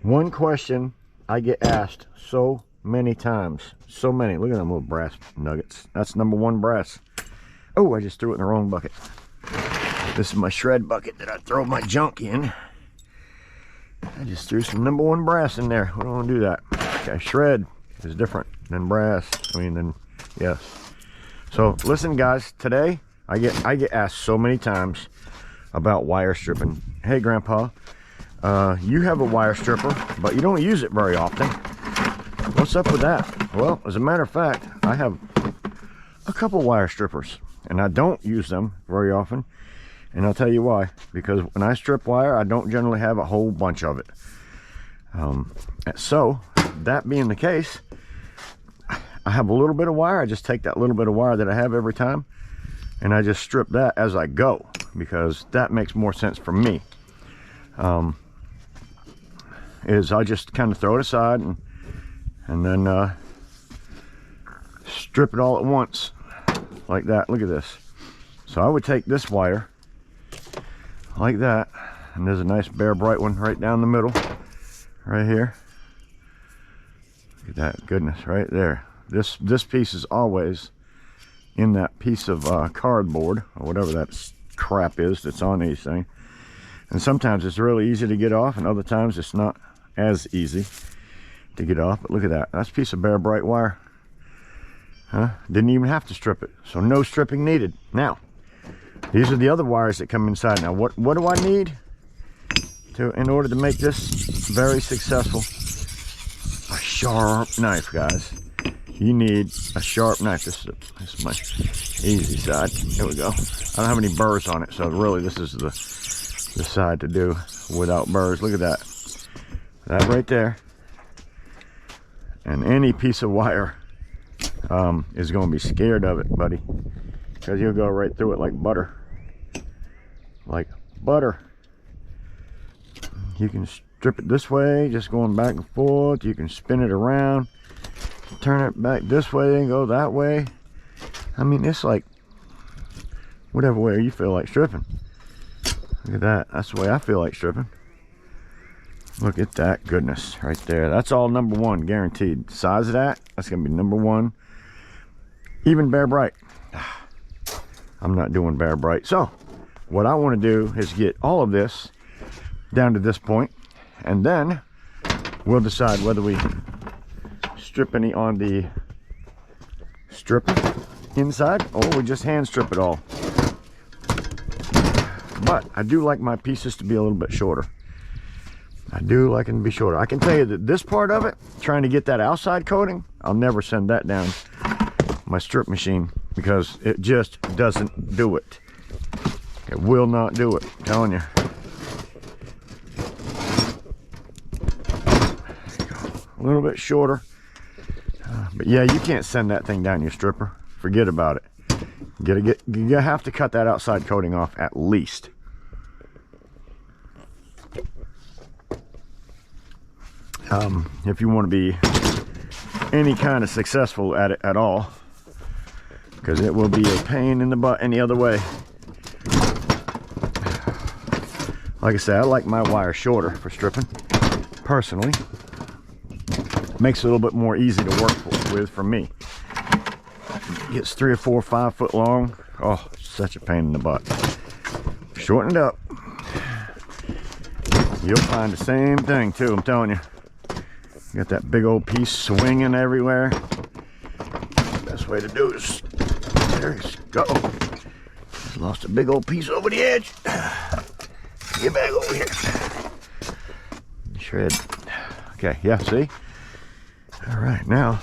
One question I get asked so many times. So many. Look at them little brass nuggets. That's number one brass. Oh, I just threw it in the wrong bucket. This is my shred bucket that I throw my junk in. I just threw some number one brass in there. I don't want to do that. Okay, shred is different than brass. Yes. So listen, guys. Today I get asked so many times about wire stripping. Hey, Grandpa, you have a wire stripper, but you don't use it very often. What's up with that? Well, as a matter of fact, I have a couple wire strippers, and I don't use them very often. And I'll tell you why. Because when I strip wire, I don't generally have a whole bunch of it. So, that being the case, I have a little bit of wire. I just take that little bit of wire that I have every time, and I just strip that as I go, because that makes more sense for me. Is I just kind of throw it aside and then strip it all at once like that. Look at this. So I would take this wire like that, and there's a nice bare bright one right down the middle right here. Look at that, goodness, right there. This piece is always in that piece of cardboard or whatever that crap is that's on these things. And sometimes it's really easy to get off, and other times it's not as easy to get off. But look at that. That's a piece of bare bright wire. Didn't even have to strip it. So no stripping needed. Now, these are the other wires that come inside. Now, what do I need in order to make this very successful? A sharp knife, guys. You need a sharp knife. This is my easy side. There we go. I don't have any burrs on it, so really this is the side to do without burrs. Look at that. That right there. And any piece of wire is going to be scared of it, buddy, because you'll go right through it like butter. Like butter. You can strip it this way, just going back and forth. You can spin it around, turn it back this way and go that way. I mean, it's like whatever way you feel like stripping. Look at that. That's the way I feel like stripping. Look at that goodness right there. That's all number one, guaranteed. Size of that's gonna be number one. Even bare bright. I'm not doing bare bright. So what I want to do is get all of this down to this point, and then we'll decide whether we strip any on the stripper inside, or we just hand strip it all. But I do like my pieces to be a little bit shorter. I do like them to be shorter. I can tell you that this part of it, trying to get that outside coating, I'll never send that down my strip machine, because it just doesn't do it. It will not do it, I'm telling you. A little bit shorter. But yeah, you can't send that thing down your stripper. Forget about it. You have to cut that outside coating off at least. If you want to be any kind of successful at it at all, because it will be a pain in the butt any other way. Like I said, I like my wire shorter for stripping, personally. Makes it a little bit more easy to work with for me. It gets 3 or 4 or 5 foot long. Oh, such a pain in the butt. Shorten it up. You'll find the same thing too, I'm telling you. You got that big old piece swinging everywhere. Best way to do is, there you go. Just lost a big old piece over the edge. Get back over here. Shred. Okay, yeah, see? All right, now,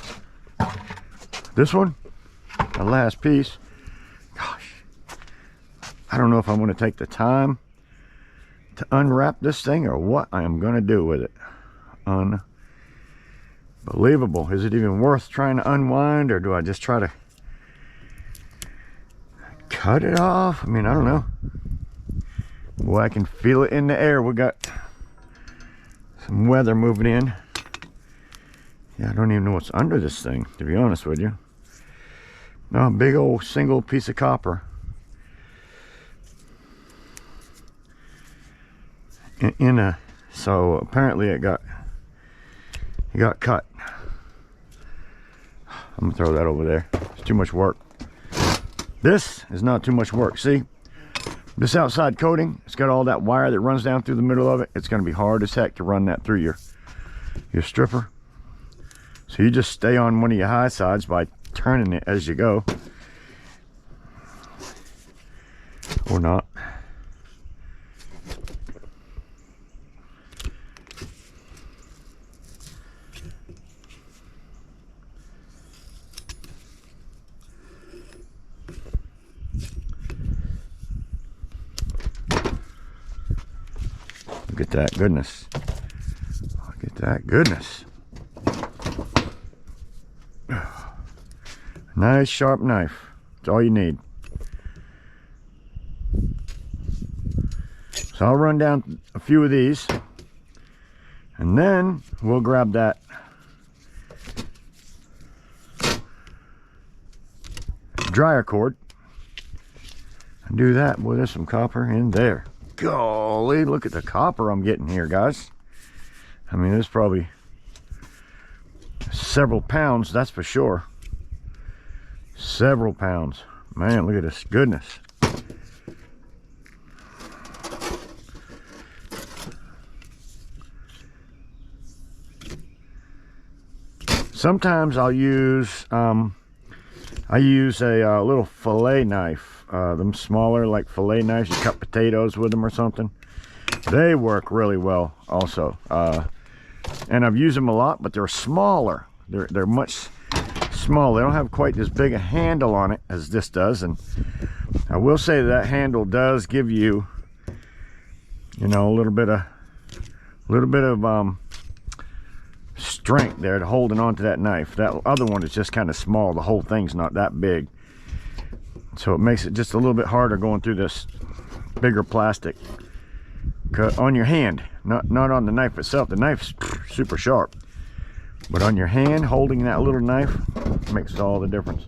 this one, the last piece. Gosh, I don't know if I'm going to take the time to unwrap this thing or what I am going to do with it. Unbelievable. Is it even worth trying to unwind, or do I just try to cut it off? I mean, I don't know. Boy, I can feel it in the air. We got some weather moving in. Yeah, I don't even know what's under this thing, to be honest with you. No, big old single piece of copper. So apparently it got He got cut. I'm gonna throw that over there. It's too much work. This is not too much work. See, this outside coating, it's got all that wire that runs down through the middle of it. It's gonna be hard as heck to run that through your stripper. So you just stay on one of your high sides by turning it as you go. Or not. Look at that goodness. Look at that goodness. Nice sharp knife. That's all you need. So I'll run down a few of these, and then we'll grab that dryer cord and do that. Boy, there's some copper in there. Golly, look at the copper I'm getting here, guys. I mean, there's probably several pounds, that's for sure. Several pounds. Man, look at this goodness. Sometimes I'll use I use a little fillet knife, them smaller like fillet knives. You cut potatoes with them or something. They work really well also, and I've used them a lot, but they're smaller. They're much smaller. They don't have quite as big a handle on it as this does, and I will say that handle does give you, you know, a little bit of strength there to holding on to that knife. That other one is just kind of small. The whole thing's not that big, so it makes it just a little bit harder going through this bigger plastic. On your hand, not on the knife itself. The knife's super sharp, but on your hand holding that little knife makes all the difference.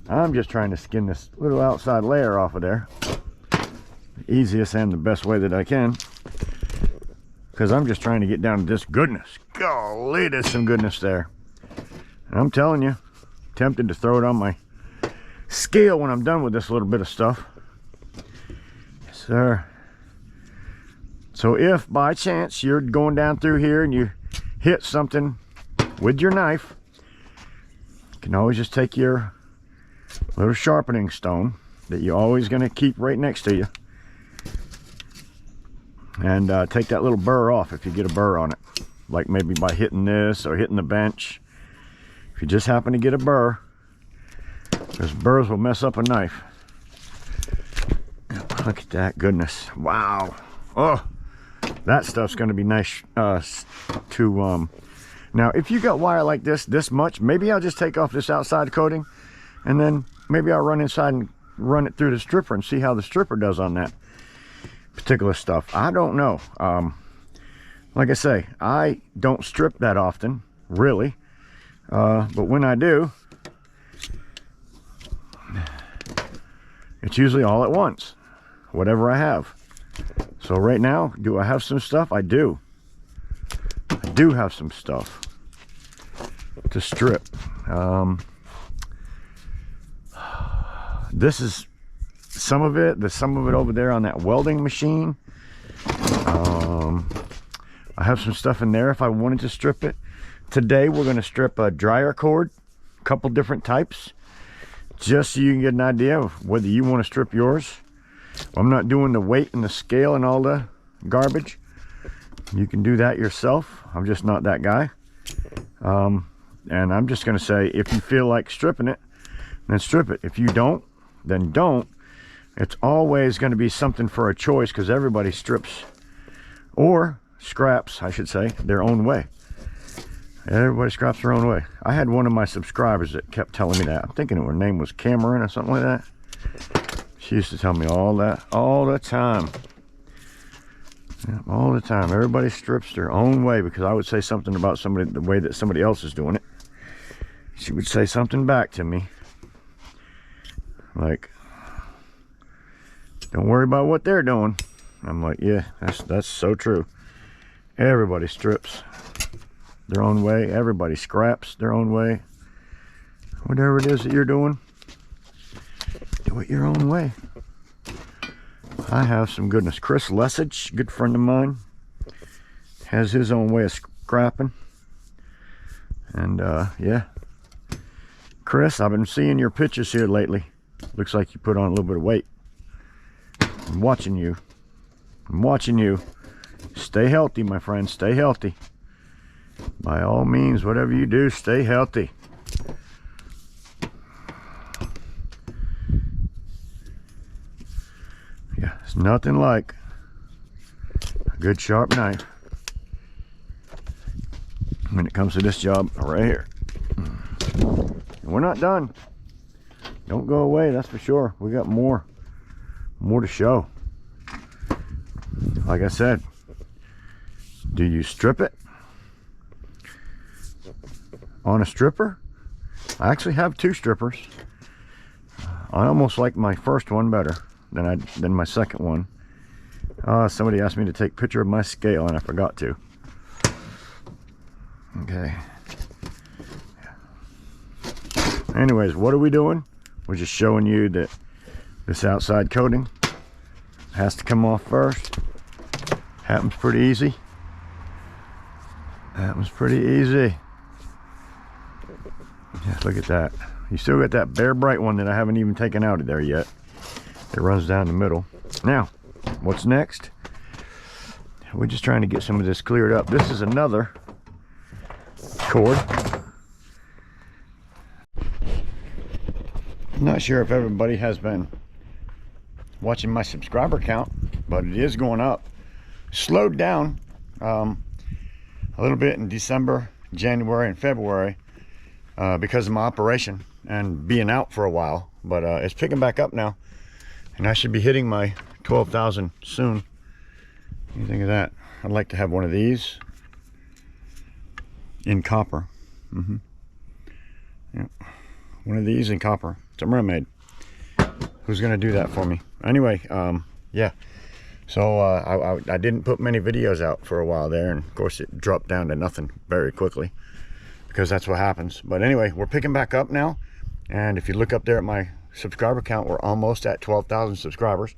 I'm just trying to skin this little outside layer off of there the easiest and the best way that I can, because I'm just trying to get down to this goodness. Golly, there's some goodness there. And I'm telling you, tempted to throw it on my scale when I'm done with this little bit of stuff. Yes, sir. So if by chance you're going down through here and you hit something with your knife, you can always just take your little sharpening stone that you're always going to keep right next to you, and take that little burr off if you get a burr on it, like maybe by hitting this or hitting the bench. If you just happen to get a burr, because burrs will mess up a knife. Look at that goodness. Wow. Oh, that stuff's going to be nice to now if you got wire like this much, maybe I'll just take off this outside coating, and then maybe I'll run inside and run it through the stripper and see how the stripper does on that particular stuff. I don't know. Like I say, I don't strip that often, really, but when I do, it's usually all at once, whatever I have. So right now, do I have some stuff? I do. I do have some stuff to strip. This is some of it. There's some of it over there on that welding machine. I have some stuff in there if I wanted to strip it. Today we're going to strip a dryer cord, a couple different types, just so you can get an idea of whether you want to strip yours. I'm not doing the weight and the scale and all the garbage. You can do that yourself. I'm just not that guy. And I'm just going to say, if you feel like stripping it, then strip it. If you don't, then don't. It's always going to be something for a choice, because everybody strips, or scraps, I should say, their own way. Everybody scraps their own way. I had one of my subscribers that kept telling me that. I'm thinking her name was Cameron or something like that. She used to tell me all that all the time. Yeah, all the time. Everybody strips their own way, because I would say something about somebody, the way that somebody else is doing it. She would say something back to me like, don't worry about what they're doing. I'm like, yeah, that's so true. Everybody strips. their own way. Everybody scraps their own way. Whatever it is that you're doing, do it your own way. I have some goodness. Chris Lesage, good friend of mine, has his own way of scrapping. And yeah, Chris, I've been seeing your pictures here lately. Looks like you put on a little bit of weight. I'm watching you. I'm watching you. Stay healthy, my friend. Stay healthy. By all means, whatever you do, stay healthy. Yeah, it's nothing like a good sharp knife when it comes to this job right here. And we're not done. Don't go away, that's for sure. We got more to show. Like I said, do you strip it on a stripper? I actually have 2 strippers. I almost like my first one better than my second one. Somebody asked me to take a picture of my scale and I forgot to. Okay. Anyways, what are we doing? We're just showing you that this outside coating has to come off first. Happens pretty easy. Happens pretty easy. Yeah, look at that. You still got that bare bright one that I haven't even taken out of there yet. It runs down the middle. Now, what's next? We're just trying to get some of this cleared up. This is another cord. I'm not sure if everybody has been watching my subscriber count, but it is going up. Slowed down a little bit in December, January, and February because of my operation and being out for a while, but it's picking back up now, and I should be hitting my 12,000 soon. What do you think of that? I'd like to have one of these in copper. Yep. One of these in copper. It's a mermaid. Who's gonna do that for me? Anyway, yeah. So I didn't put many videos out for a while there, and of course it dropped down to nothing very quickly because that's what happens. But anyway, we're picking back up now, and if you look up there at my subscriber count, we're almost at 12,000 subscribers.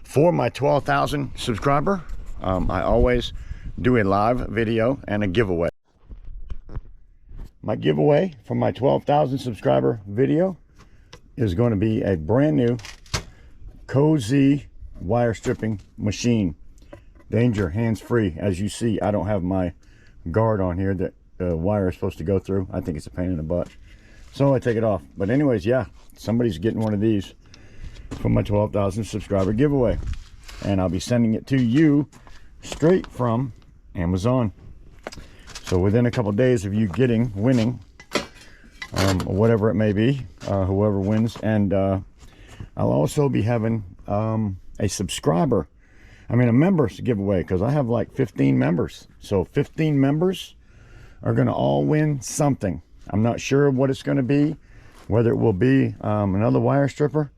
For my 12,000 subscriber, I always do a live video and a giveaway. My giveaway for my 12,000 subscriber video is going to be a brand new Cozy wire stripping machine. Danger, hands-free. As you see, I don't have my guard on here that the wire is supposed to go through. I think it's a pain in the butt, so I take it off. But anyways, yeah, somebody's getting one of these for my 12,000 subscriber giveaway, and I'll be sending it to you straight from Amazon. So within a couple days of you winning, or whatever it may be, whoever wins. And I'll also be having a subscriber, a members giveaway, because I have like 15 members. So 15 members are going to all win something. I'm not sure what it's going to be, whether it will be another wire stripper,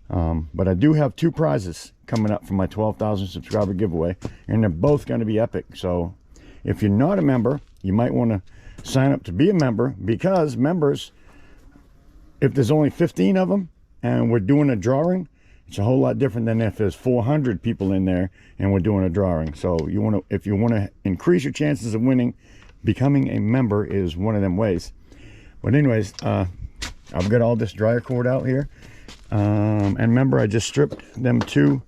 but I do have 2 prizes coming up for my 12,000 subscriber giveaway, and they're both going to be epic. So if you're not a member, you might want to sign up to be a member, because members, if there's only 15 of them and we're doing a drawing, it's a whole lot different than if there's 400 people in there and we're doing a drawing. So if you want to increase your chances of winning, becoming a member is one of them ways. But anyways, I've got all this dryer cord out here, and remember, I just stripped them 2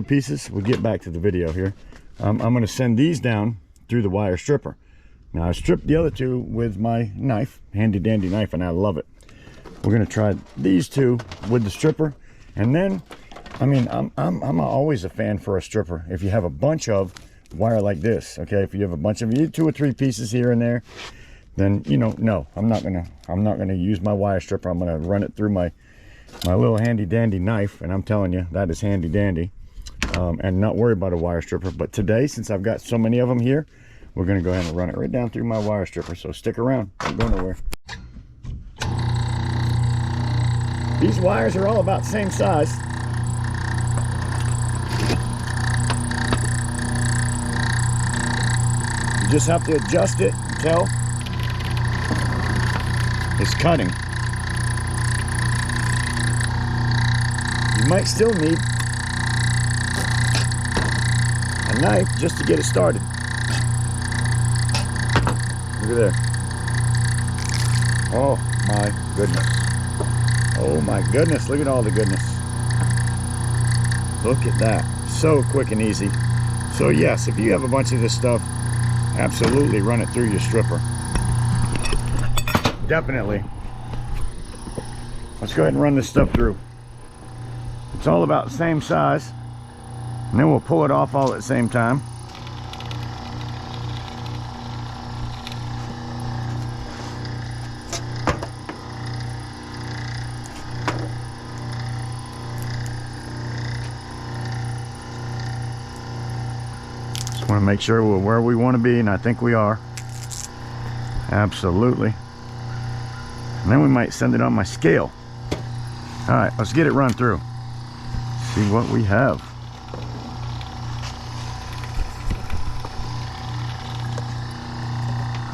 pieces. We'll get back to the video here. I'm going to send these down through the wire stripper. Now, I stripped the other 2 with my knife, handy dandy knife, and I love it. We're going to try these 2 with the stripper, and then, I'm always a fan for a stripper if you have a bunch of wire like this. Okay, if you have a bunch of 2 or 3 pieces here and there, then no, I'm not gonna use my wire stripper. I'm gonna run it through my little handy dandy knife, and I'm telling you, that is handy dandy, and not worry about a wire stripper. But today, since I've got so many of them here, we're gonna go ahead and run it right down through my wire stripper. So stick around, don't go nowhere. These wires are all about the same size. You just have to adjust it until it's cutting. You might still need a knife just to get it started. Look at there. Oh my goodness. Oh my goodness, look at all the goodness. Look at that. So quick and easy. So yes, if you have a bunch of this stuff, absolutely run it through your stripper. Definitely. Let's go ahead and run this stuff through. It's all about the same size, and then we'll pull it off all at the same time. Just want to make sure we're where we want to be, and I think we are. Absolutely. And then we might send it on my scale. All right, let's get it run through. See what we have.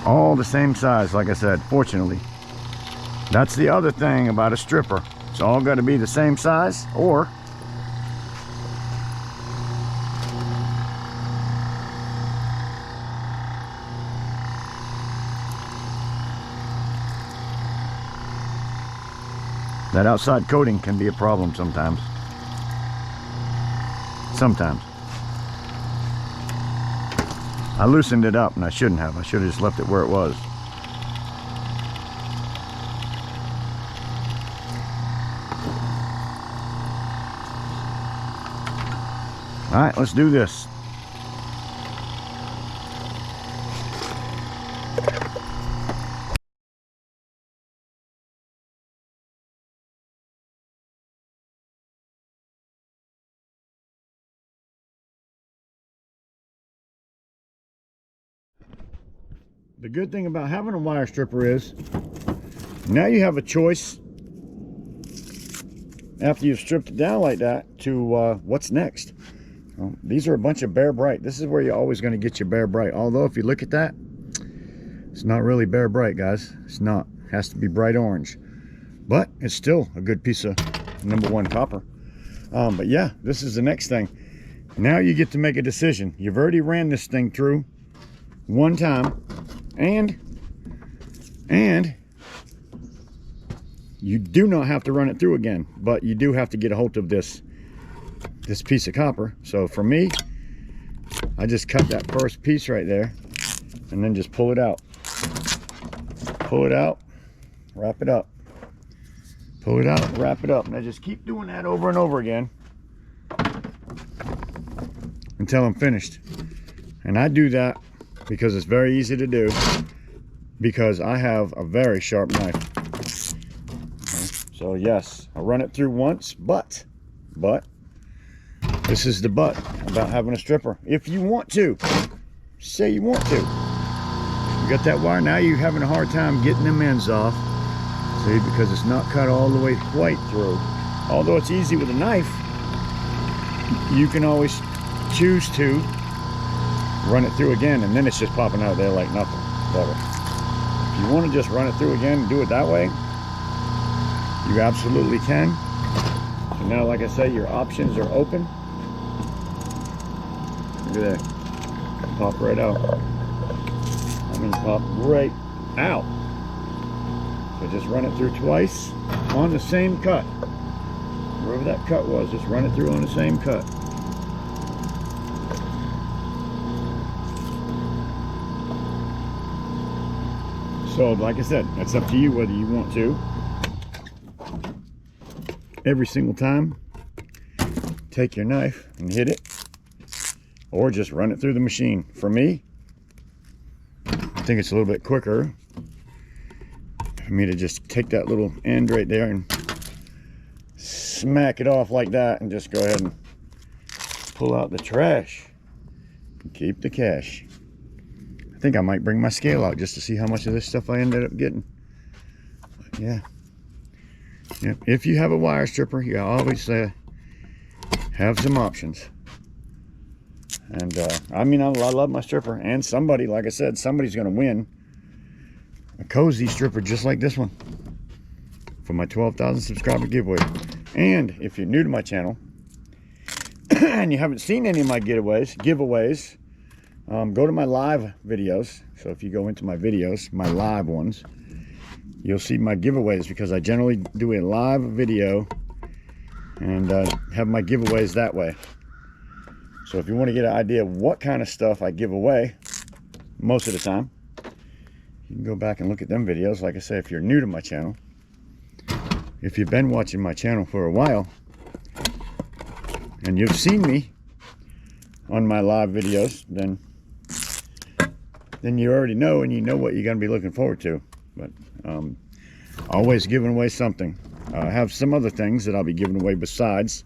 All the same size, like I said, fortunately. That's the other thing about a stripper. It's all got to be the same size, or that outside coating can be a problem sometimes. Sometimes. I loosened it up and I shouldn't have. I should have just left it where it was. All right, let's do this. The good thing about having a wire stripper is now you have a choice after you've stripped it down like that to what's next. Well, these are a bunch of bare bright. This is where you're always going to get your bare bright. Although if you look at that, it's not really bare bright, guys. It's not. It has to be bright orange. But it's still a good piece of #1 copper. But yeah, this is the next thing. Now you get to make a decision. You've already ran this thing through one time. And you do not have to run it through again, but you do have to get a hold of this piece of copper. So for me, I just cut that first piece right there and then just pull it out. Pull it out, wrap it up. Pull it out, wrap it up. And I just keep doing that over and over again until I'm finished. And I do that because it's very easy to do, because I have a very sharp knife. Okay. So yes, I run it through once, but this is the but about having a stripper. If you want to, say you want to. You got that wire, now you're having a hard time getting them ends off. See, because it's not cut all the way quite through. Although it's easy with a knife, you can always choose to run it through again, and then it's just popping out of there like nothing. Better. If you want to just run it through again and do it that way, you absolutely can. So now, like I say, your options are open. Look at that. Pop right out. I mean, pop right out. So just run it through twice on the same cut. Wherever that cut was, just run it through on the same cut. So, like I said, that's up to you whether you want to. Every single time, take your knife and hit it, or just run it through the machine. For me, I think it's a little bit quicker for me to just take that little end right there and smack it off like that, and just go ahead and pull out the trash and keep the cash. I think I might bring my scale out just to see how much of this stuff I ended up getting. But yeah. Yep. If you have a wire stripper, you always have some options. And I mean, I love my stripper, and somebody, like I said, somebody's going to win a cozy stripper just like this one for my 12,000 subscriber giveaway. And if you're new to my channel and you haven't seen any of my giveaways, go to my live videos. So if you go into my videos, my live ones, you'll see my giveaways, because I generally do a live video and have my giveaways that way. So if you want to get an idea of what kind of stuff I give away most of the time, you can go back and look at them videos. Like I say, if you're new to my channel, if you've been watching my channel for a while and you've seen me on my live videos, then you already know, and you know what you're going to be looking forward to. But always giving away something. I have some other things that I'll be giving away besides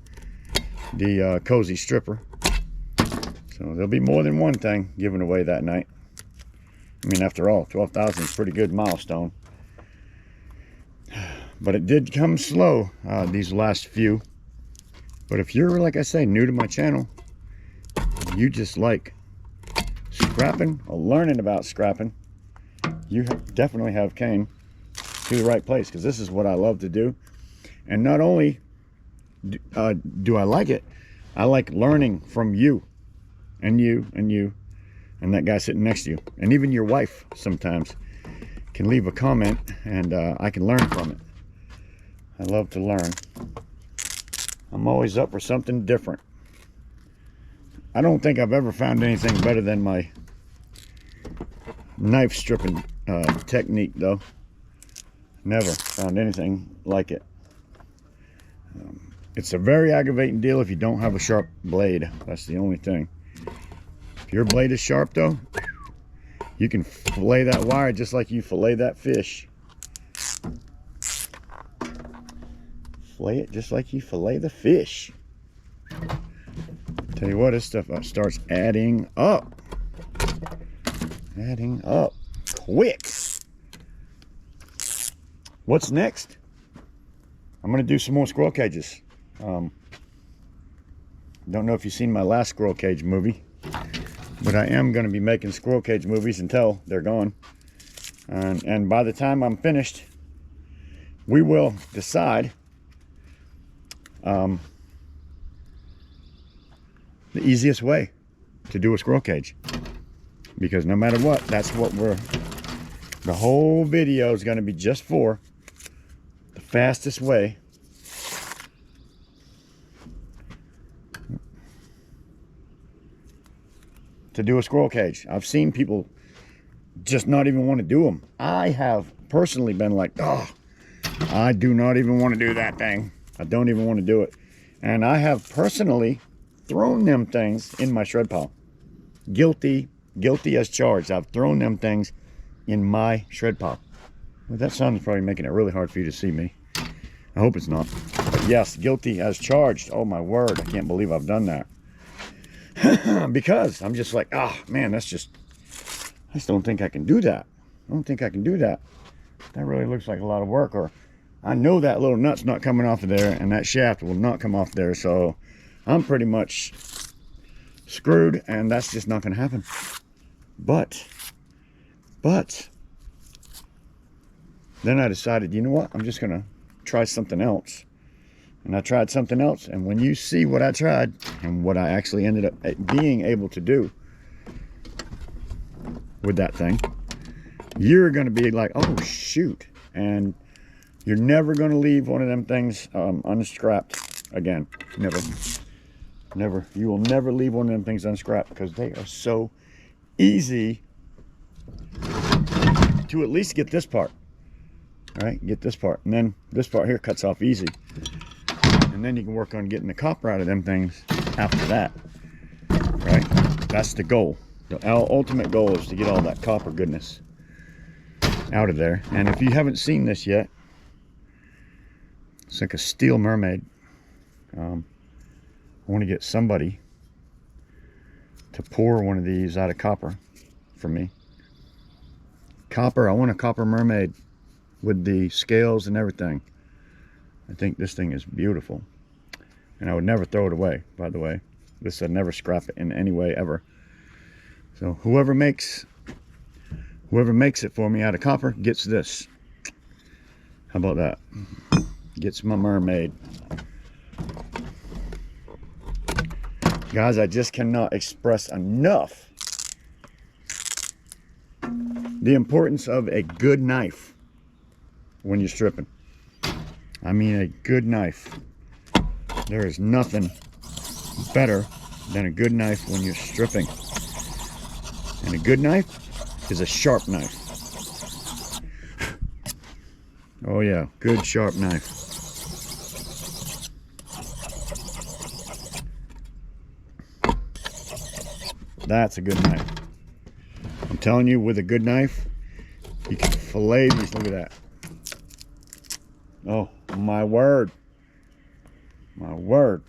the cozy stripper. So there'll be more than one thing given away that night. I mean, after all, 12,000 is a pretty good milestone. But it did come slow, these last few. But if you're, like I say, new to my channel, you just like scrapping or learning about scrapping, you definitely have came to the right place, because this is what I love to do. And not only do I like it, I like learning from you, and you, and you, and that guy sitting next to you. And even your wife sometimes can leave a comment, and I can learn from it. I love to learn. I'm always up for something different. I don't think I've ever found anything better than my knife stripping technique, though. Never found anything like it. It's a very aggravating deal if you don't have a sharp blade. That's the only thing. If your blade is sharp, though, you can fillet that wire just like you fillet that fish. Fillet it just like you fillet the fish. Tell you what, this stuff starts adding up. Adding up quick. What's next? I'm going to do some more squirrel cages. Don't know if you've seen my last squirrel cage movie, but I am going to be making squirrel cage movies until they're gone. And by the time I'm finished, we will decide the easiest way to do a squirrel cage. Because no matter what, that's what the whole video is going to be just for the fastest way to do a squirrel cage. I've seen people just not even want to do them. I have personally been like, oh, I do not even want to do that thing. I don't even want to do it. And I have personally thrown them things in my shred pile. Guilty as charged. I've thrown them things in my shred pile. Well, that sound is probably making it really hard for you to see me. I hope it's not. But yes, guilty as charged. Oh my word, I can't believe I've done that. Because I'm just like, oh man, I just don't think I can do that. I don't think I can do that. That really looks like a lot of work. Or I know that little nut's not coming off of there, and that shaft will not come off there, so I'm pretty much screwed, and that's just not going to happen. But then I decided, you know what, I'm just going to try something else. And I tried something else, and when you see what I tried and what I actually ended up being able to do with that thing, you're going to be like, oh shoot. And you're never going to leave one of them things unstrapped again. Never. You will never leave one of them things unstrapped, because they are so easy to at least get this part. All right, get this part, and then this part here cuts off easy. And then you can work on getting the copper out of them things after that. Right? That's the goal. The ultimate goal is to get all that copper goodness out of there. And if you haven't seen this yet, it's like a steel mermaid. I want to get somebody to pour one of these out of copper for me. Copper, I want a copper mermaid with the scales and everything. I think this thing is beautiful. And I would never throw it away, by the way. This would never scrap it in any way ever. So whoever makes it for me out of copper gets this. How about that? Gets my mermaid. Guys, I just cannot express enough the importance of a good knife when you're stripping. I mean, a good knife. There is nothing better than a good knife when you're stripping. And a good knife is a sharp knife. Oh yeah, good sharp knife. That's a good knife. I'm telling you, with a good knife, you can fillet these. Look at that. Oh, my word. My word.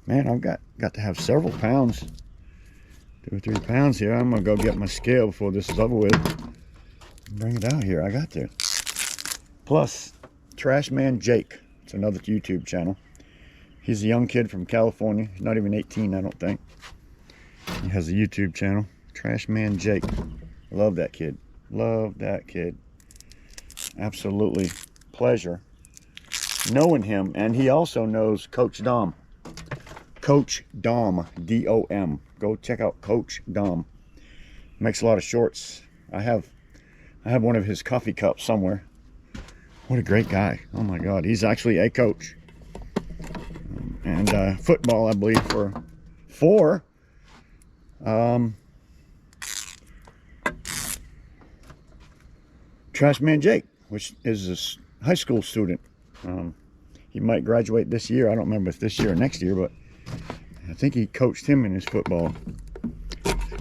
Man, I've got to have several pounds. 2 or 3 pounds here. I'm going to go get my scale before this is over with. Bring it out here. I got to. Plus, Trash Man Jake. It's another YouTube channel. He's a young kid from California. He's not even 18, I don't think. He has a YouTube channel. Trash Man Jake. Love that kid. Love that kid. Absolutely pleasure knowing him. And he also knows Coach Dom. Coach Dom. D-O-M. Go check out Coach Dom. Makes a lot of shorts. I have one of his coffee cups somewhere. What a great guy. Oh my God. He's actually a coach. And football, I believe, for Trash Man Jake, which is a high school student. He might graduate this year. I don't remember if this year or next year, but I think he coached him in his football.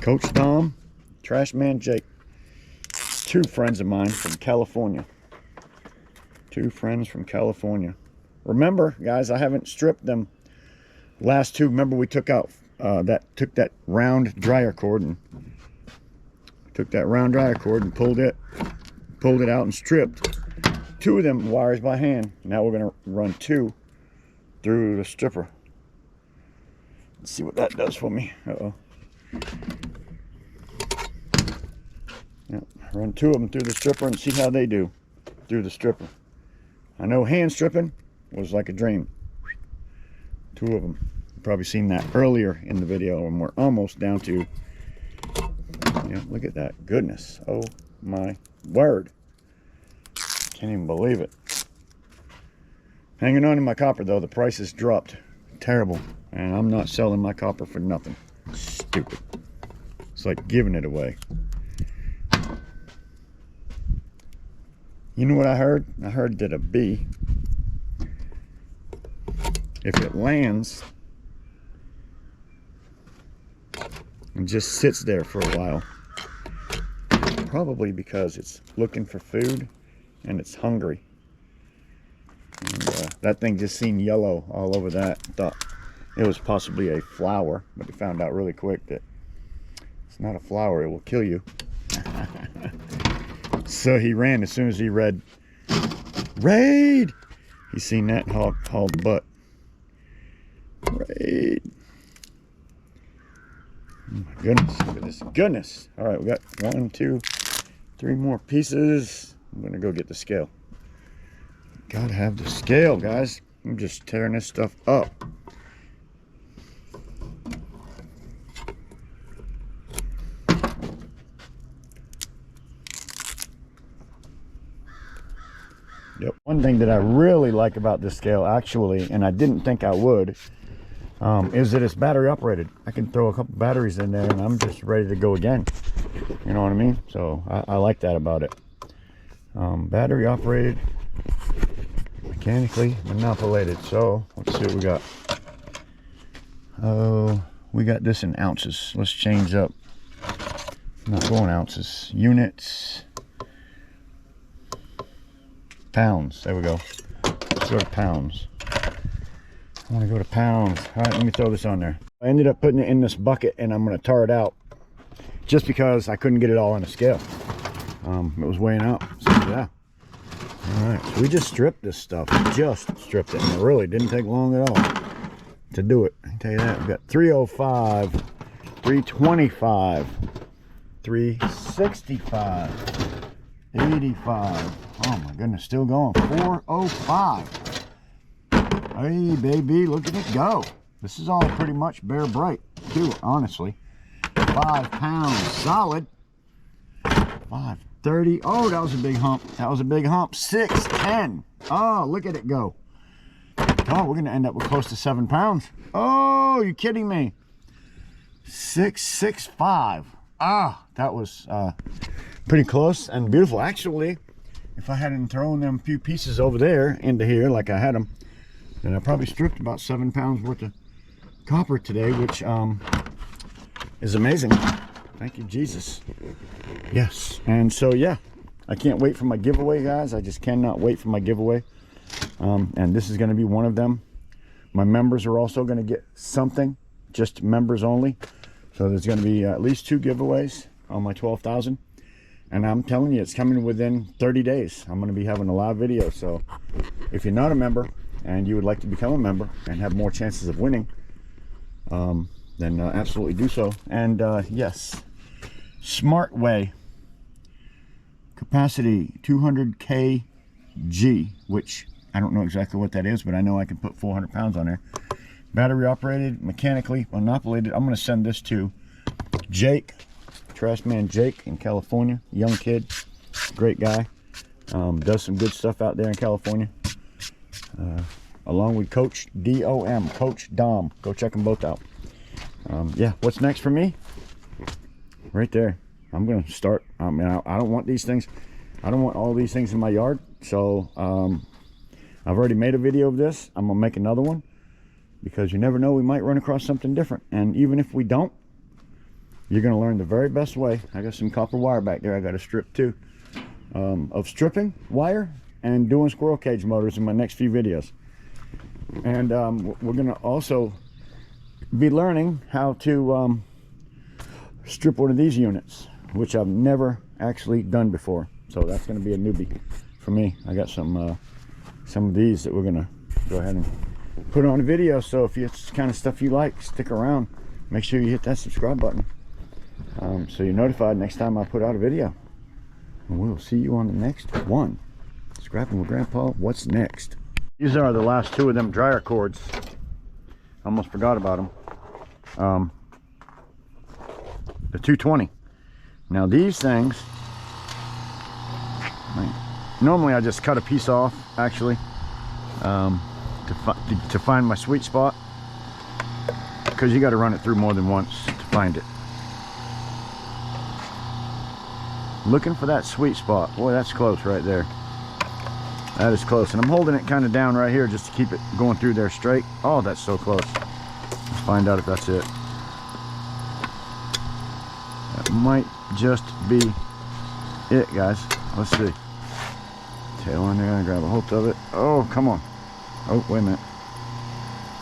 Coach Dom, Trash Man Jake. 2 friends of mine from California. 2 friends from California. Remember, guys, I haven't stripped them. Last 2, remember we took out took that round dryer cord and pulled it out and stripped 2 of them wires by hand. Now we're going to run 2 through the stripper. Let's see what that does for me. Uh-oh. Yep. Run 2 of them through the stripper and see how they do through the stripper. I know hand stripping was like a dream. 2 of them. You've probably seen that earlier in the video, and we're almost down to, yeah, look at that goodness. Oh my word. Can't even believe it. Hanging on to my copper though. The price has dropped. Terrible. And I'm not selling my copper for nothing. Stupid. It's like giving it away. You know what I heard? I heard that a bee, if it lands and just sits there for a while, probably because it's looking for food and it's hungry. And that thing just seen yellow all over that. Thought it was possibly a flower, but we found out really quick that it's not a flower. It will kill you. So he ran as soon as he read raid. He seen that and hauled butt. Raid. Oh my goodness, look at this goodness. All right, we got 1, 2, 3 more pieces. I'm gonna go get the scale. Gotta have the scale, guys. I'm just tearing this stuff up. Yep. One thing that I really like about this scale, actually, and I didn't think I would, is that it's battery operated. I can throw a couple batteries in there and I'm just ready to go again. You know what I mean? So I like that about it. Battery operated, mechanically manipulated. So let's see what we got. Oh, we got this in ounces. Let's change up. Not going ounces. Units. Pounds. There we go. Let's go to pounds. I want to go to pounds. All right, let me throw this on there. I ended up putting it in this bucket and I'm going to tar it out just because I couldn't get it all on a scale. It was weighing out. So yeah. All right, so we just stripped this stuff. Just stripped it, and it really didn't take long at all. to do it. I can tell you that. We've got 305, 325, 365, 85. Oh my goodness, still going. 405. Hey baby, look at it go. This is all pretty much bare bright too, honestly. 5 pounds solid. 530. Oh, that was a big hump. That was a big hump. 610. Oh, look at it go. Oh, we're gonna end up with close to 7 pounds. Oh, you kidding me? 665. Ah, that was pretty close and beautiful. Actually, if I hadn't thrown them few pieces over there into here like I had them, then I probably stripped about 7 pounds worth of copper today, which is amazing. Thank you, Jesus. Yes, and so yeah, I can't wait for my giveaway, guys. I just cannot wait for my giveaway. And this is going to be one of them. My members are also going to get something, just members only. So there's going to be at least 2 giveaways on my 12,000. And I'm telling you, it's coming within 30 days. I'm going to be having a live video. So if you're not a member and you would like to become a member and have more chances of winning, then absolutely do so. And yes, Smart Way capacity 200 kg, which I don't know exactly what that is, but I know I can put 400 pounds on there. Battery operated, mechanically manipulated. I'm going to send this to Jake, Trash Man Jake in California. Young kid, great guy. Does some good stuff out there in California. Along with Coach D-O-M, Coach Dom. Go check them both out. Yeah, what's next for me? Right there. I'm going to start. I don't want these things. I don't want all these things in my yard. So I've already made a video of this. I'm going to make another one, because you never know, we might run across something different. And even if we don't, you're going to learn the very best way. I got some copper wire back there I got to strip too, of stripping wire and doing squirrel cage motors in my next few videos. And we're going to also be learning how to strip one of these units, which I've never actually done before. So that's going to be a newbie for me. I got some of these that we're going to go ahead and put on a video. So if it's the kind of stuff you like, stick around. Make sure you hit that subscribe button, so you're notified next time I put out a video. And we'll see you on the next one. Scrapping with Grandpa, what's next? These are the last 2 of them dryer cords. Almost forgot about them. The 220. Now these things, normally I just cut a piece off, actually, to find my sweet spot, because you got to run it through more than once to find it. Looking for that sweet spot. Boy, that's close right there. That is close. And I'm holding it kind of down right here just to keep it going through there straight. Oh, that's so close. Let's find out if that's it. That might just be it, guys. Let's see. Tail on there, grab a hold of it. Oh, come on. Oh, wait a minute.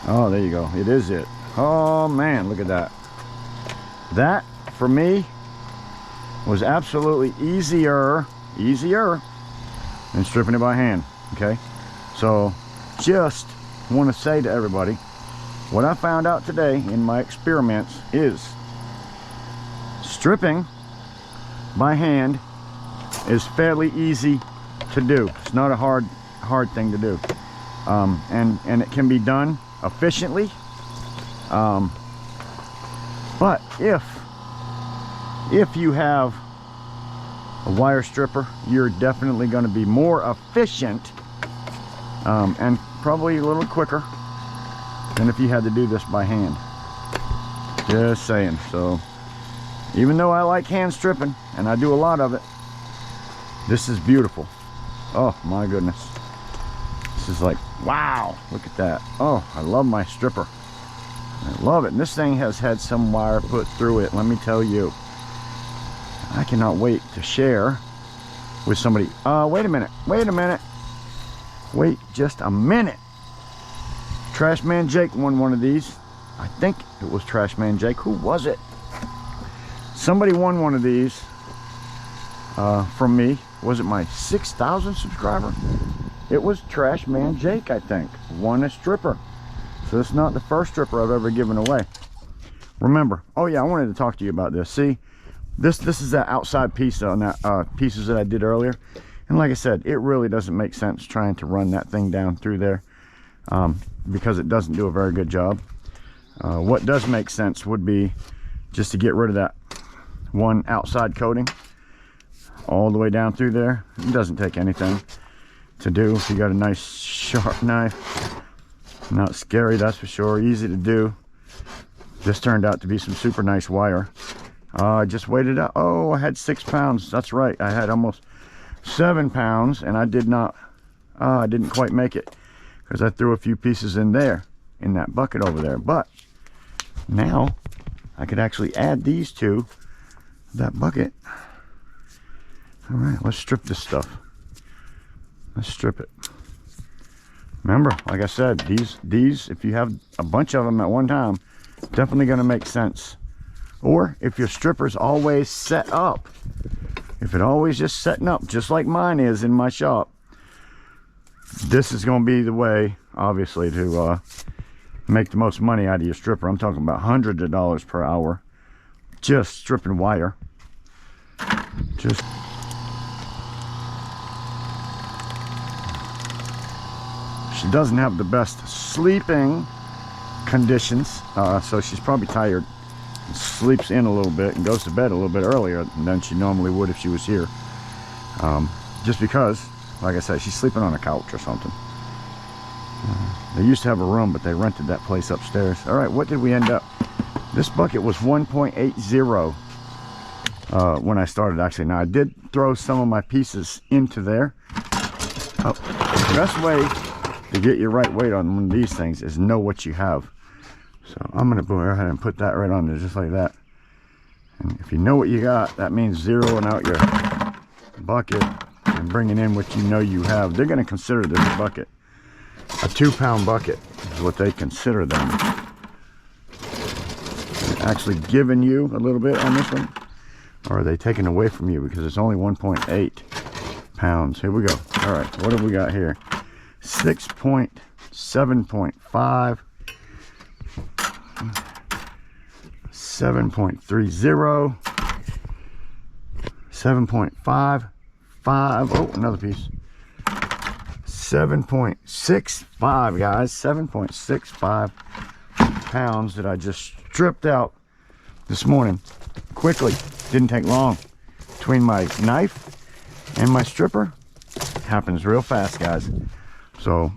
Oh, there you go. It is it. Oh man, look at that. That for me was absolutely easier than stripping it by hand. Okay, so just want to say to everybody, what I found out today in my experiments is stripping by hand is fairly easy to do. It's not a hard thing to do, and it can be done efficiently. But if you have a wire stripper, you're definitely going to be more efficient, and probably a little quicker than if you had to do this by hand. Just saying. So even though I like hand stripping and I do a lot of it, this is beautiful. Oh my goodness, this is like, wow, look at that. Oh, I love my stripper. I love it. And this thing has had some wire put through it, let me tell you. I cannot wait to share with somebody. Wait a minute, wait just a minute. Trash Man Jake won one of these. I think it was Trash Man Jake. Who was it? Somebody won one of these from me. Was it my 6,000 subscriber? It was Trash Man Jake, I think. Won a stripper. So it's not the first stripper I've ever given away. Remember, oh yeah, I wanted to talk to you about this. See, this is that outside piece on that pieces that I did earlier. And like I said, it really doesn't make sense trying to run that thing down through there because it doesn't do a very good job. What does make sense would be just to get rid of that one outside coating all the way down through there. It doesn't take anything to do if you got a nice sharp knife. Not scary, that's for sure. Easy to do. This turned out to be some super nice wire. I just weighed it out. Oh, I had 6 pounds. That's right, I had almost 7 pounds, and I didn't quite make it because I threw a few pieces in there in that bucket over there. But now I could actually add these to that bucket. All right, let's strip this stuff. Let's strip it. Remember, like I said, these if you have a bunch of them at one time, definitely going to make sense. Or if your stripper's always set up, if it always just setting up just like mine is in my shop, this is going to be the way, obviously, to make the most money out of your stripper. I'm talking about hundreds of dollars per hour just stripping wire. Just she doesn't have the best sleeping conditions, so she's probably tired and sleeps in a little bit and goes to bed a little bit earlier than she normally would if she was here, just because, like I said, she's sleeping on a couch or something. They used to have a room, but they rented that place upstairs. All right, what did we end up? This bucket was 1.80 when I started, actually. Now I did throw some of my pieces into there. The best way to get your right weight on one of these things is know what you have. So I'm going to go ahead and put that right on there just like that. And if you know what you got, that means zeroing out your bucket and bringing in what you know you have. They're going to consider this bucket a 2-pound bucket is what they consider them. They're actually giving you a little bit on this one, or are they taking away from you because it's only 1.8 pounds? Here we go. All right, what have we got here? 7.5 7.30 7.55. Oh, another piece. 7.65, guys. 7.65 pounds that I just stripped out this morning quickly. Didn't take long. Between my knife and my stripper, it happens real fast, guys. So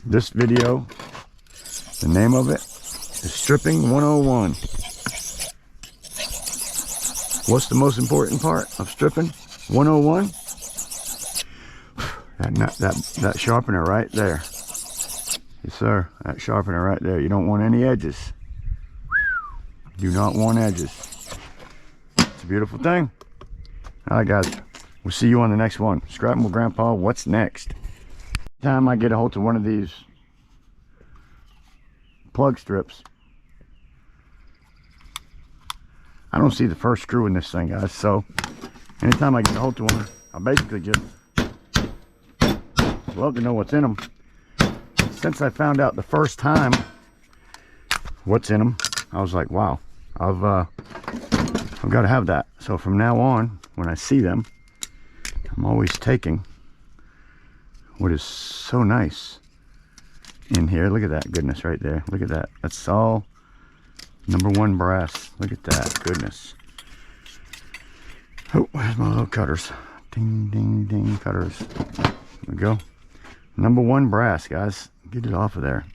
this video, the name of it is Stripping 101. What's the most important part of stripping 101? That sharpener right there. Yes, sir. That sharpener right there. You don't want any edges. Do not want edges. It's a beautiful thing. All right, guys. We'll see you on the next one. Scrapping with Grandpa. What's next? Time I get a hold of one of these plug strips, I don't see the first screw in this thing, guys. So anytime I get a hold of one, I basically just love to know what's in them. Since I found out the first time what's in them, I was like, wow, I've got to have that. So from now on, when I see them, I'm always taking what is so nice in here. Look at that goodness right there. Look at that. That's all #1 brass. Look at that goodness. Oh, where's my little cutters? Ding, ding, ding, cutters. There we go. #1 brass, guys. Get it off of there.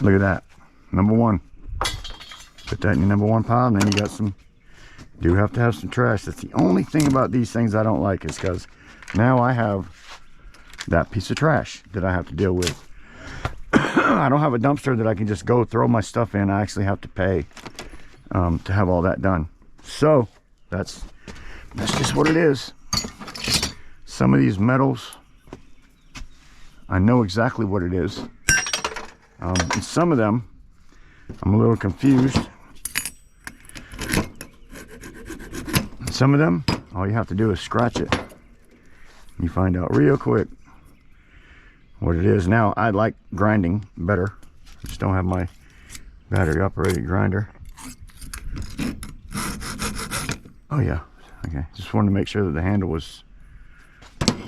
Look at that. #1. Put that in your #1 pile, and then you got some. You do have to have some trash. That's the only thing about these things I don't like, is because now I have that piece of trash that I have to deal with. I don't have a dumpster that I can just go throw my stuff in. I actually have to pay to have all that done. So that's just what it is. Some of these metals, I know exactly what it is. And some of them, I'm a little confused some of them, all you have to do is scratch it. You find out real quick what it is. Now, I like grinding better. I just don't have my battery operated grinder. Oh yeah, okay. Just wanted to make sure that the handle was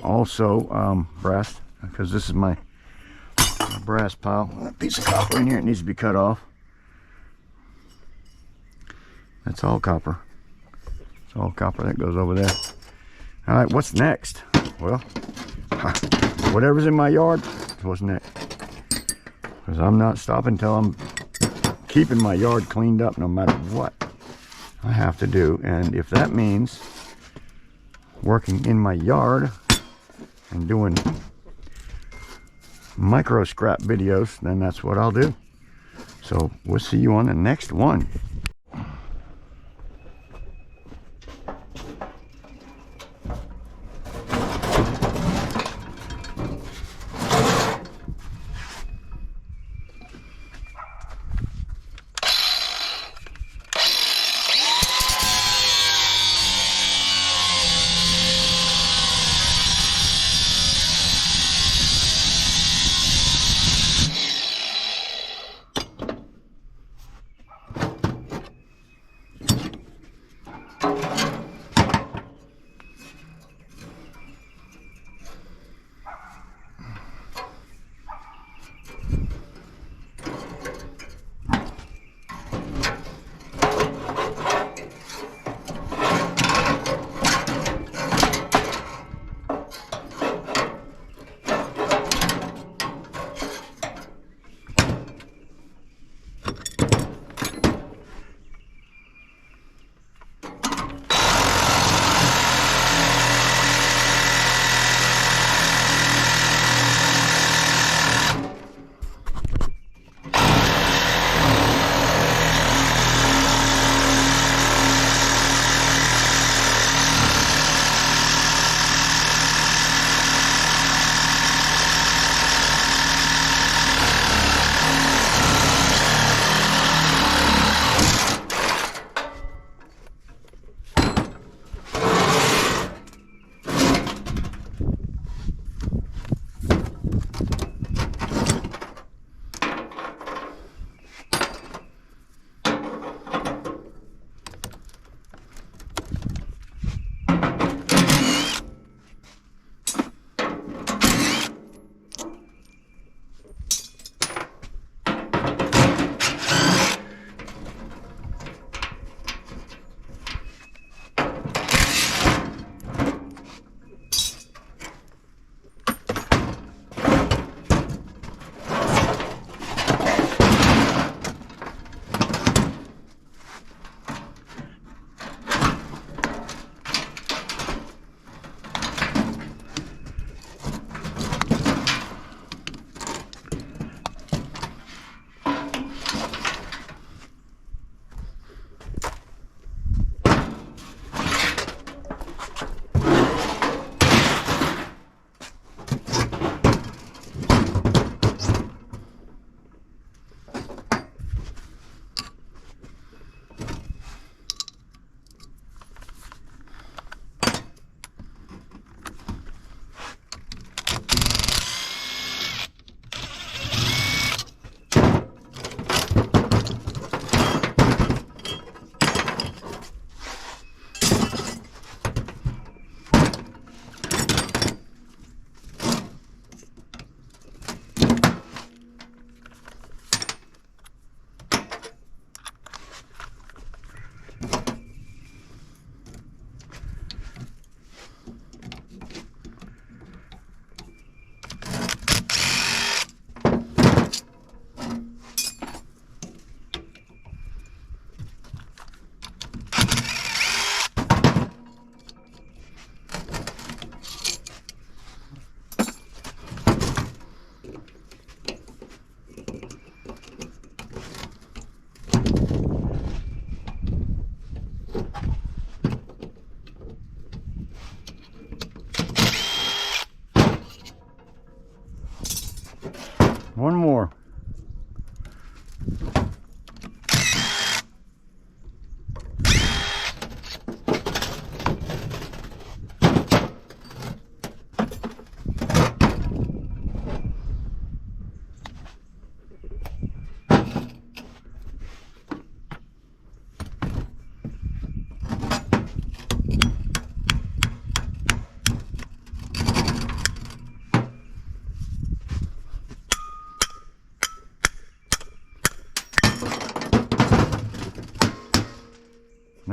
also brass, because this is my brass pile. That piece of copper in here, it needs to be cut off. That's all copper. It's all copper that goes over there. All right, what's next? Well, whatever's in my yard is what's next. Because I'm not stopping until I'm keeping my yard cleaned up, no matter what I have to do. And if that means working in my yard and doing micro scrap videos, then that's what I'll do. So we'll see you on the next one.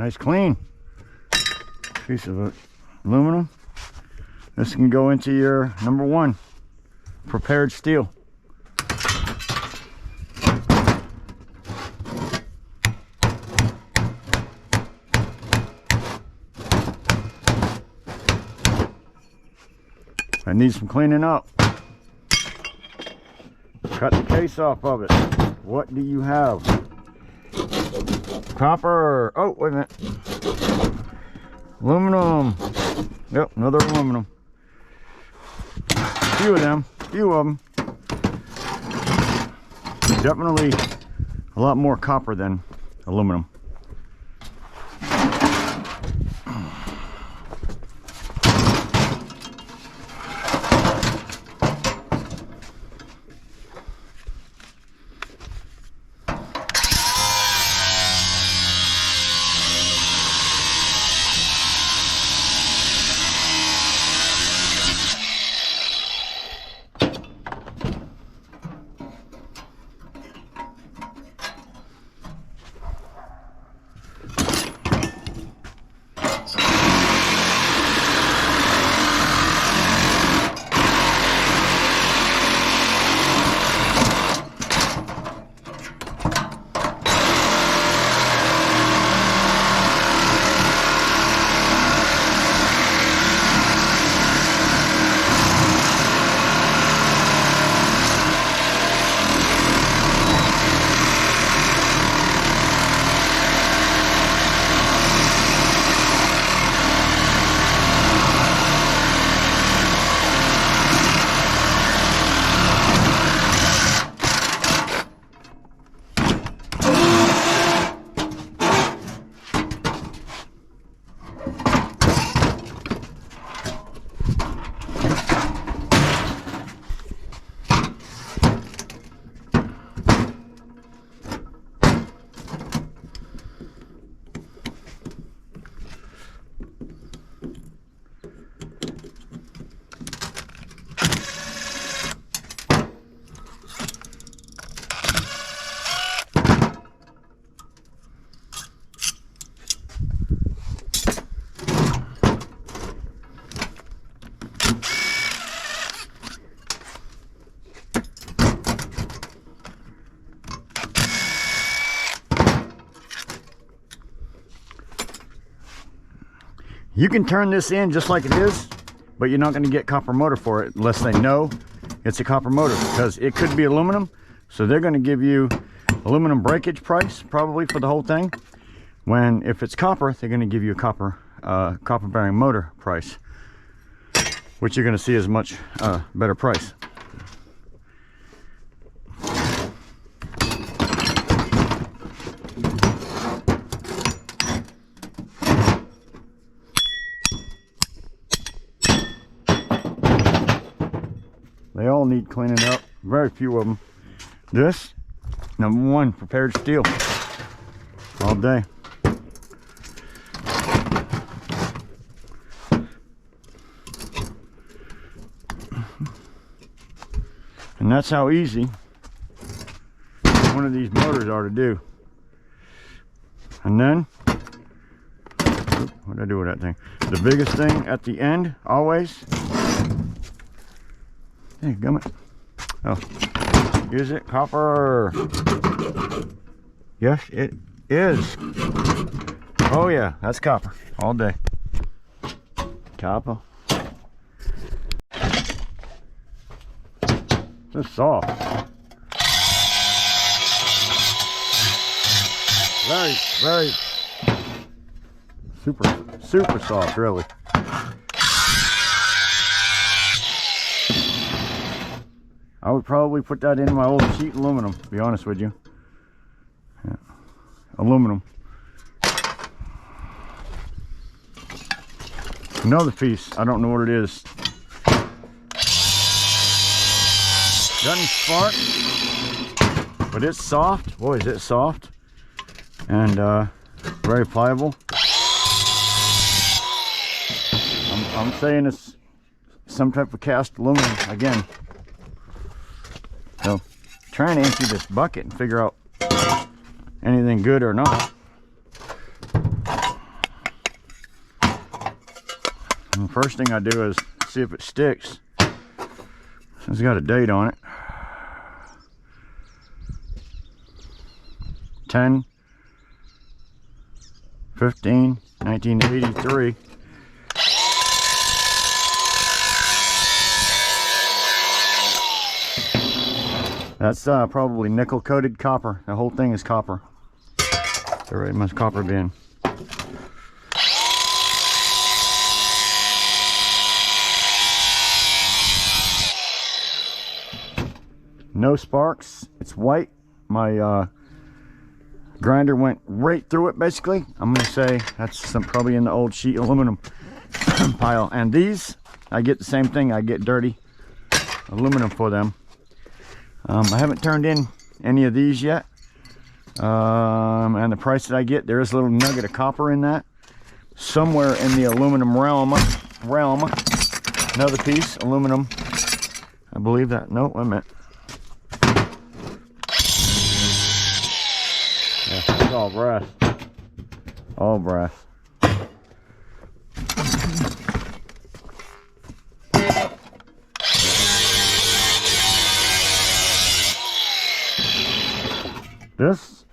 Nice clean piece of aluminum. This can go into your #1 prepared steel. I need some cleaning up. Cut the case off of it. What do you have? Copper. Oh, wait a minute. Aluminum. Yep, another aluminum. Few of them. Definitely a lot more copper than aluminum. You can turn this in just like it is, but you're not going to get copper motor for it unless they know it's a copper motor, because it could be aluminum. So they're going to give you aluminum breakage price probably for the whole thing, when if it's copper, they're going to give you a copper bearing motor price, which you're going to see as much better price. They all need cleaning up, very few of them. This, #1 prepared steel, all day. And that's how easy one of these motors are to do. And then, what did I do with that thing? The biggest thing at the end, always. Hey, gummit. Oh, is it copper? Yes, it is. Oh yeah, that's copper all day. Copper. It's soft. Very super soft, really. I would probably put that in my old sheet aluminum, to be honest with you. Yeah. Aluminum. Another piece, I don't know what it is. Doesn't spark, but it's soft. Boy, is it soft. And very pliable. I'm saying it's some type of cast aluminum again. So, trying to empty this bucket and figure out anything good or not. First thing I do is see if it sticks. It's got a date on it. 10/15/1983. That's probably nickel coated copper. The whole thing is copper. There must copper be in. No sparks. It's white. My grinder went right through it basically. I'm gonna say that's probably in the old sheet aluminum pile. And these, I get the same thing. I get dirty aluminum for them. I haven't turned in any of these yet. And the price that I get, there is a little nugget of copper in that. Somewhere in the aluminum realm. Another piece, aluminum. I believe that. No, wait a minute. Yeah, it's all brass. All brass. This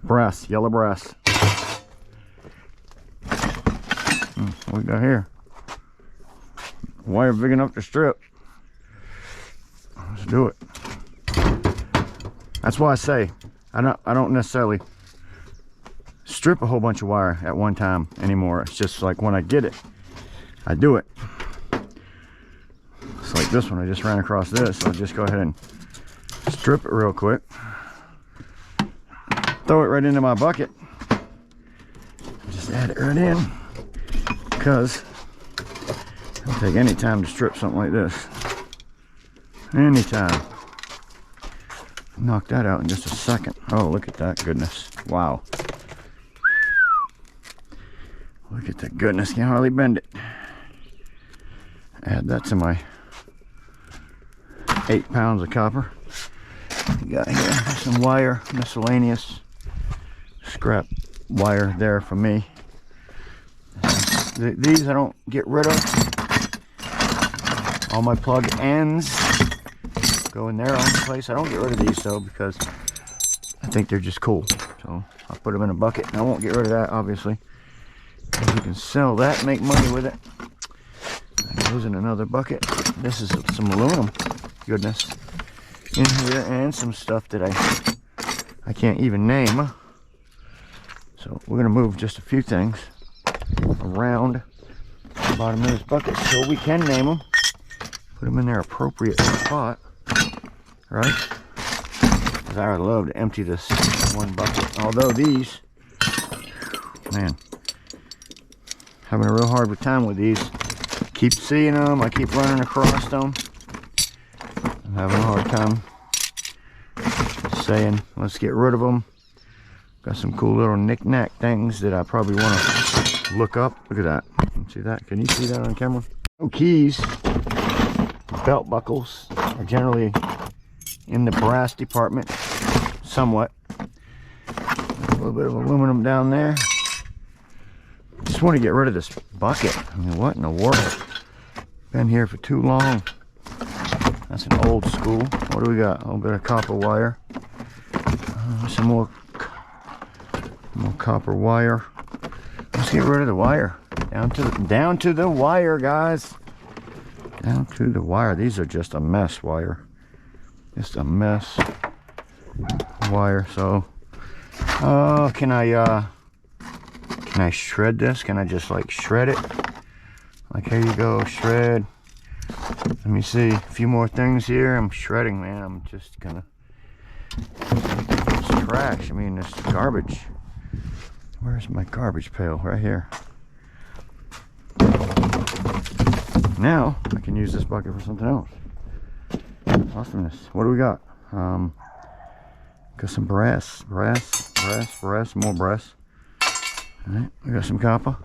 brass, yellow brass. What we got here? Wire big enough to strip. Let's do it. That's why I say I don't necessarily strip a whole bunch of wire at one time anymore. It's just like when I get it, I do it. It's like this one. I just ran across this, so I'll just go ahead and strip it real quick. Throw it right into my bucket. Just add it right in, because it'll take any time to strip something like this. Anytime. Knock that out in just a second. Oh, look at that goodness. Wow. Look at that goodness. Can't hardly bend it. Add that to my 8 pounds of copper. You got here some wire, miscellaneous scrap wire there for me. These I don't get rid of. All my plug ends go in their own place. I don't get rid of these though, because I think they're just cool. So I'll put them in a bucket, and I won't get rid of that obviously. You can sell that and make money with it. That goes in another bucket. This is some aluminum goodness in here, and some stuff that I can't even name. So we're gonna move just a few things around the bottom of this bucket so we can name them. Put them in their appropriate spot, right? Because I would love to empty this one bucket. Although these, man, having a real hard time with these. Keep seeing them. I keep running across them. I'm having a hard time saying, let's get rid of them. Got some cool little knick-knack things that I probably want to look up. Look at that. See that? Can you see that on camera? No keys. Belt buckles are generally in the brass department, somewhat. A little bit of aluminum down there. Just want to get rid of this bucket. I mean, what in the world? Been here for too long. That's an old school. What do we got? A little bit of copper wire. Some more copper wire. Let's get rid of the wire. Down to the wire, guys. Down to the wire. These are just a mess wire. Just a mess wire. So, can I shred this? Can I just like shred it? Like, here you go, shred. Let me see, a few more things here. I'm shredding, man. I'm just gonna, it's trash. I mean, it's garbage. Where's my garbage pail? Right here. Now I can use this bucket for something else. Awesomeness. What do we got? Got some brass, more brass. All right, we got some copper.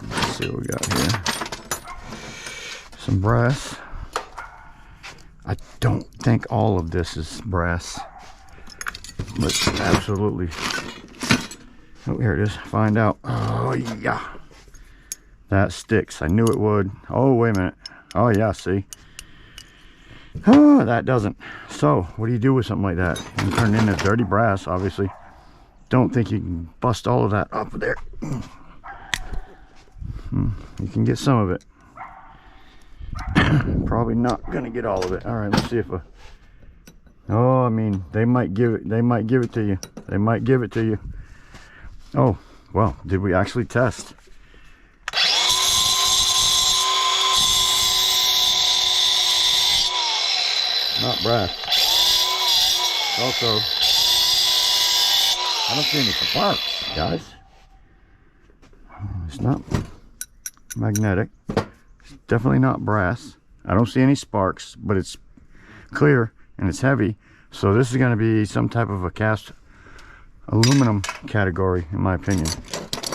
Let's see what we got here. Some brass. I don't think all of this is brass, but absolutely Oh, here it is. Find out. Oh, yeah. That sticks. I knew it would. Oh, wait a minute. Oh, yeah, see? Oh, that doesn't. So, what do you do with something like that? You can turn it into dirty brass, obviously. Don't think you can bust all of that off of there. You can get some of it. Probably not gonna get all of it. All right, let's see if oh, I mean, they might give it to you. They might give it to you. Oh, well, did we actually test? Not brass. Also, I don't see any sparks, guys. It's not magnetic. It's definitely not brass. I don't see any sparks, but it's clear and it's heavy. So this is going to be some type of a cast aluminum category, in my opinion.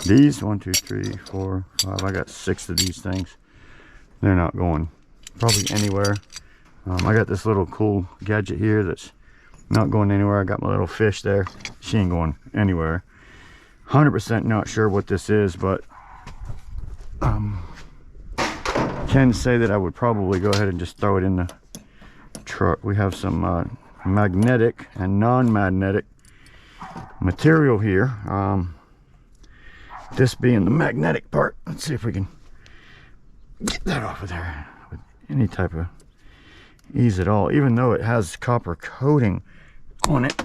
These 1, 2, 3, 4, 5. I got 6 of these things. They're not going probably anywhere. I got this little cool gadget here that's not going anywhere. I got my little fish there. She ain't going anywhere. 100% not sure what this is, but can say that I would probably go ahead and just throw it in the truck. We have some magnetic and non-magnetic material here. This being the magnetic part. Let's see if we can get that off of there with any type of ease at all, even though it has copper coating on it.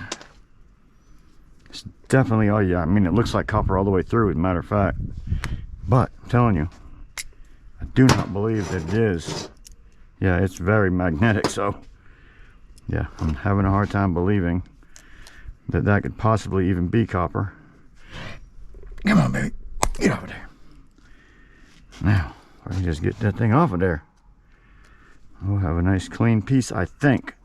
It's definitely, oh yeah, I mean, it looks like copper all the way through, as a matter of fact. But I'm telling you, I do not believe that it is. Yeah, it's very magnetic. So yeah, I'm having a hard time believing that that could possibly even be copper. Come on, baby, get off of there. Now I can just get that thing off of there. We'll have a nice clean piece, I think.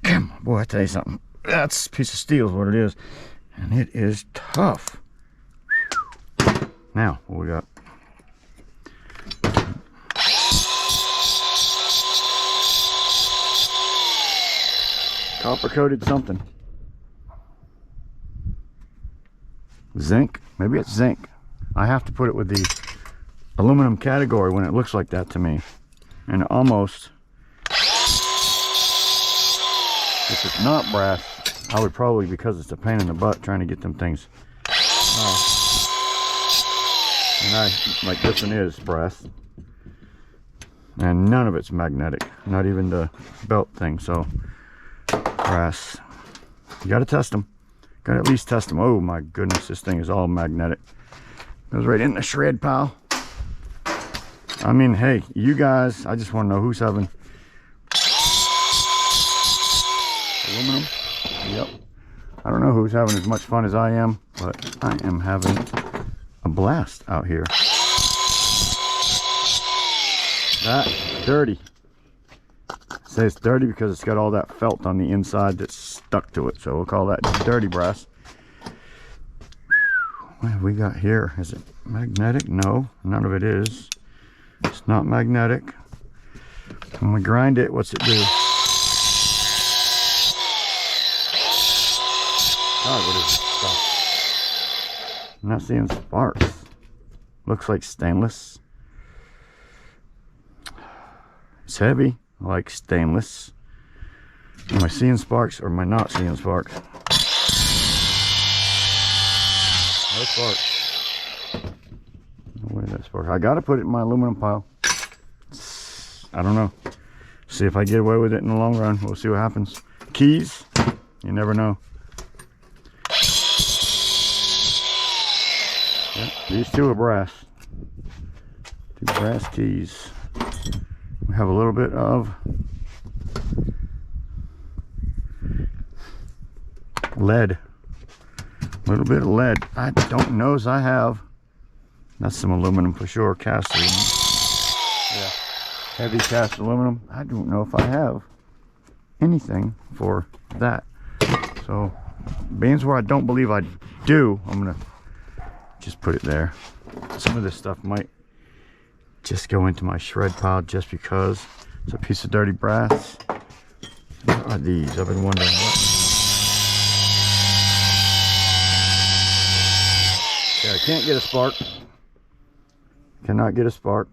Come on, boy, I tell you something. That's a piece of steel is what it is. And it is tough. Now, what we got? Copper coated something. Zinc? Maybe it's zinc. I have to put it with the aluminum category when it looks like that to me. And almost, if it's not brass, I would probably, because it's a pain in the butt trying to get them things and like this one is brass, and none of it's magnetic, not even the belt thing. So brass, you got to test them, got to at least test them. Oh my goodness, this thing is all magnetic. Goes right in the shred pile. I mean, hey, you guys, I just want to know who's having aluminum. Yep. I don't know who's having as much fun as I am, but I am having a blast out here. That dirty. I say it's dirty because it's got all that felt on the inside that's stuck to it. So we'll call that dirty brass. What have we got here? Is it magnetic? No, none of it is. It's not magnetic. When we grind it, what's it do? God, what is this stuff? I'm not seeing sparks. Looks like stainless. It's heavy, like stainless. Am I seeing sparks or am I not seeing sparks? No sparks. No way that spark. I gotta put it in my aluminum pile. I don't know. See if I get away with it in the long run. We'll see what happens. Keys, you never know. Yep, these two are brass. 2 brass keys. We have a little bit of lead. A little bit of lead. I don't know as I have. That's some aluminum for sure. Cast aluminum. Yeah. Heavy cast aluminum. I don't know if I have anything for that. So, being where I don't believe I do, I'm gonna just put it there. Some of this stuff might just go into my shred pile just because it's a piece of dirty brass. What are these? I've been wondering what. Can't get a spark. Cannot get a spark.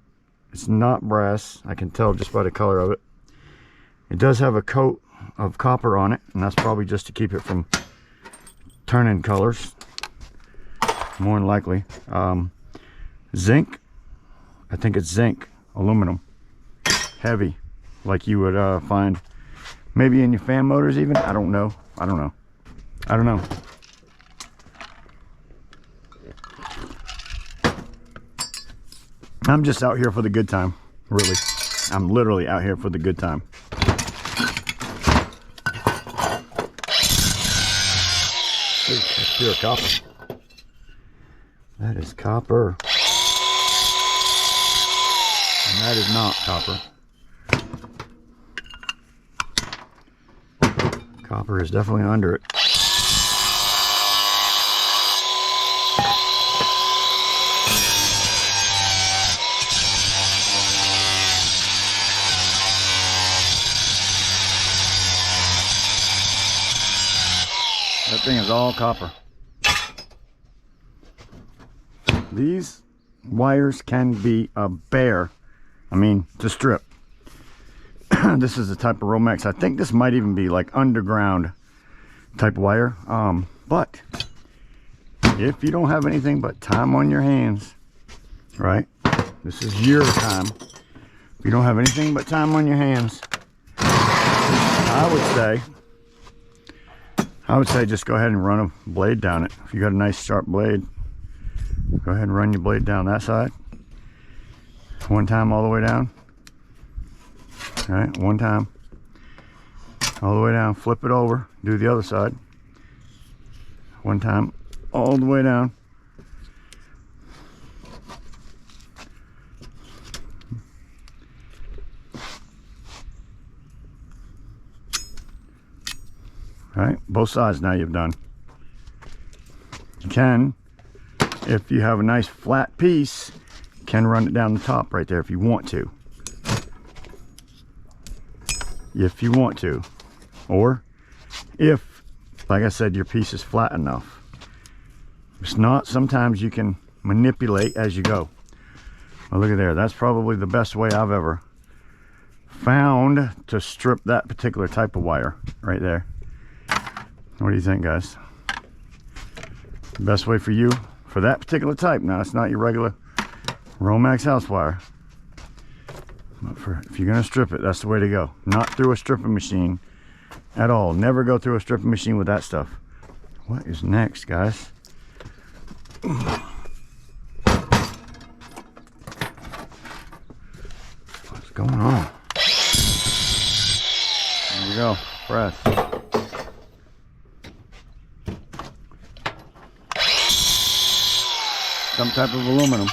It's not brass. I can tell just by the color of it. It does have a coat of copper on it, and that's probably just to keep it from turning colors, more than likely. Zinc, I think it's zinc, aluminum, heavy, like you would find maybe in your fan motors even. I don't know. I'm just out here for the good time, really. I'm literally out here for the good time. That's pure copper. That is copper. And that is not copper. Copper is definitely under it. That thing is all copper. These wires can be a bear. I mean, to strip. This is the type of Romex. I think this might even be like underground type wire. But if you don't have anything but time on your hands, right? This is your time. If you don't have anything but time on your hands, I would say just go ahead and run a blade down it. If you got a nice sharp blade, go ahead and run your blade down that side. One time all the way down. All right, one time all the way down. Flip it over, do the other side. One time all the way down. All right, both sides now you've done. You can, if you have a nice flat piece, you can run it down the top right there if you want to. If you want to. Or if, like I said, your piece is flat enough. If it's not, sometimes you can manipulate as you go. Well, look at there. That's probably the best way I've ever found to strip that particular type of wire right there. What do you think, guys? The best way for you, for that particular type. Now, it's not your regular Romex house wire. But if you're going to strip it, that's the way to go. Not through a stripping machine at all. Never go through a stripping machine with that stuff. What is next, guys? What's going on? There you go. Press. Some type of aluminum.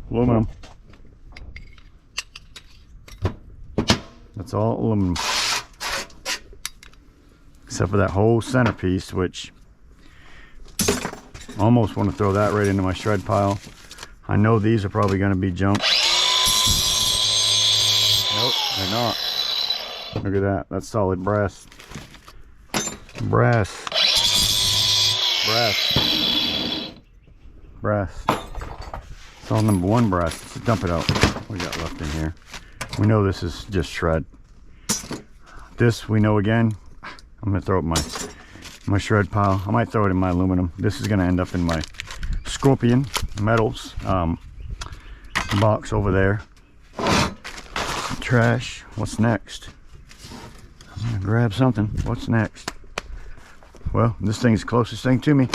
Aluminum. That's all aluminum. Except for that whole centerpiece, which I almost want to throw that right into my shred pile. I know these are probably going to be junk. Nope, they're not. Look at that. That's solid brass. Brass. Brass. Brass. It's all number one brass. Let's dump it out. What we got left in here? We know this is just shred. This we know again. I'm gonna throw it in my shred pile. I might throw it in my aluminum. This is gonna end up in my Scorpion metals box over there. Trash. What's next? I'm gonna grab something. What's next? Well, this thing's the closest thing to me,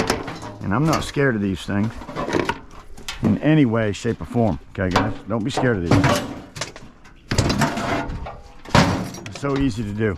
and I'm not scared of these things in any way, shape, or form. Okay, guys, don't be scared of these. It's so easy to do.